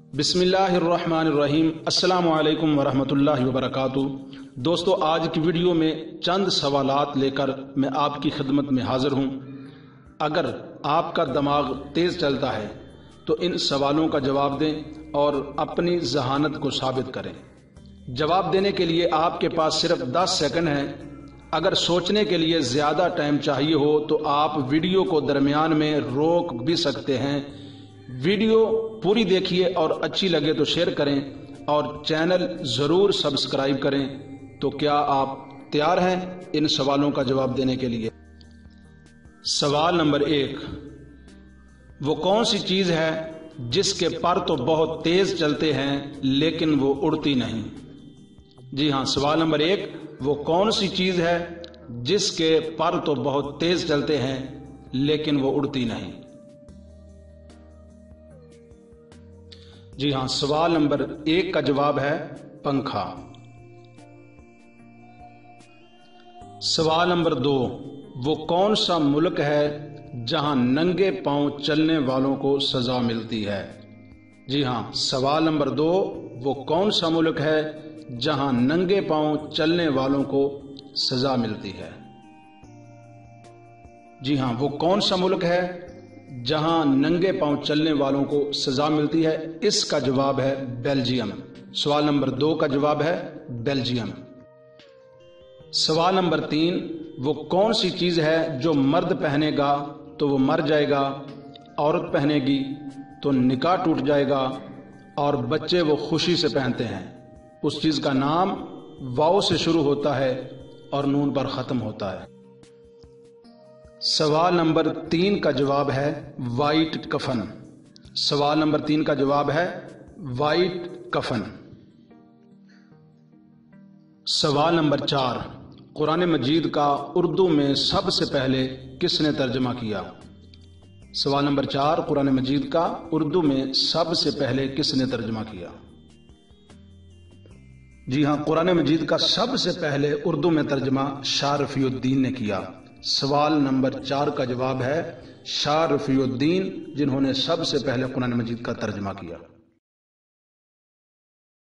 बिस्मिल्लाहिर्रहमानिर्रहीम। अस्सलामु अलैकुम वरहमतुल्लाहि वबरकातुहू। दोस्तों, आज की वीडियो में चंद सवालात लेकर मैं आपकी खिदमत में हाजिर हूँ। अगर आपका दिमाग तेज़ चलता है तो इन सवालों का जवाब दें और अपनी जहानत को साबित करें। जवाब देने के लिए आपके पास सिर्फ 10 सेकंड हैं। अगर सोचने के लिए ज़्यादा टाइम चाहिए हो तो आप वीडियो को दरमियान में रोक भी सकते हैं। वीडियो पूरी देखिए और अच्छी लगे तो शेयर करें और चैनल ज़रूर सब्सक्राइब करें। तो क्या आप तैयार हैं इन सवालों का जवाब देने के लिए? सवाल नंबर 1, वो कौन सी चीज़ है जिसके पर तो बहुत तेज़ चलते हैं लेकिन वो उड़ती नहीं? जी हाँ, सवाल नंबर 1, वो कौन सी चीज़ है जिसके पर तो बहुत तेज़ चलते हैं लेकिन वो उड़ती नहीं? जी हाँ, सवाल नंबर 1 का जवाब है पंखा। सवाल नंबर 2, वो कौन सा मुल्क है जहां नंगे पांव चलने वालों को सजा मिलती है? जी हाँ, सवाल नंबर 2, वो कौन सा मुल्क है जहां नंगे पांव चलने वालों को सजा मिलती है? जी हाँ, वो कौन सा मुल्क है जहां नंगे पांव चलने वालों को सजा मिलती है? इसका जवाब है बेल्जियम। सवाल नंबर 2 का जवाब है बेल्जियम। सवाल नंबर 3, वो कौन सी चीज है जो मर्द पहनेगा तो वो मर जाएगा, औरत पहनेगी तो निकाह टूट जाएगा और बच्चे वो खुशी से पहनते हैं? उस चीज का नाम वाव से शुरू होता है और नून पर खत्म होता है। सवाल नंबर 3 का जवाब है वाइट कफन। सवाल नंबर 3 का जवाब है वाइट कफन। सवाल नंबर 4, कुरान मजीद का उर्दू में सबसे पहले किसने तर्जमा किया? सवाल नंबर 4, कुरान मजीद का उर्दू में सबसे पहले किसने तर्जमा किया? जी हाँ, कुरान मजीद का सबसे पहले उर्दू में तर्जमा शाह रफीउद्दीन ने किया। सवाल नंबर 4 का जवाब है शाह रफीउद्दीन, जिन्होंने सबसे पहले कुरान मजीद का तर्जमा किया।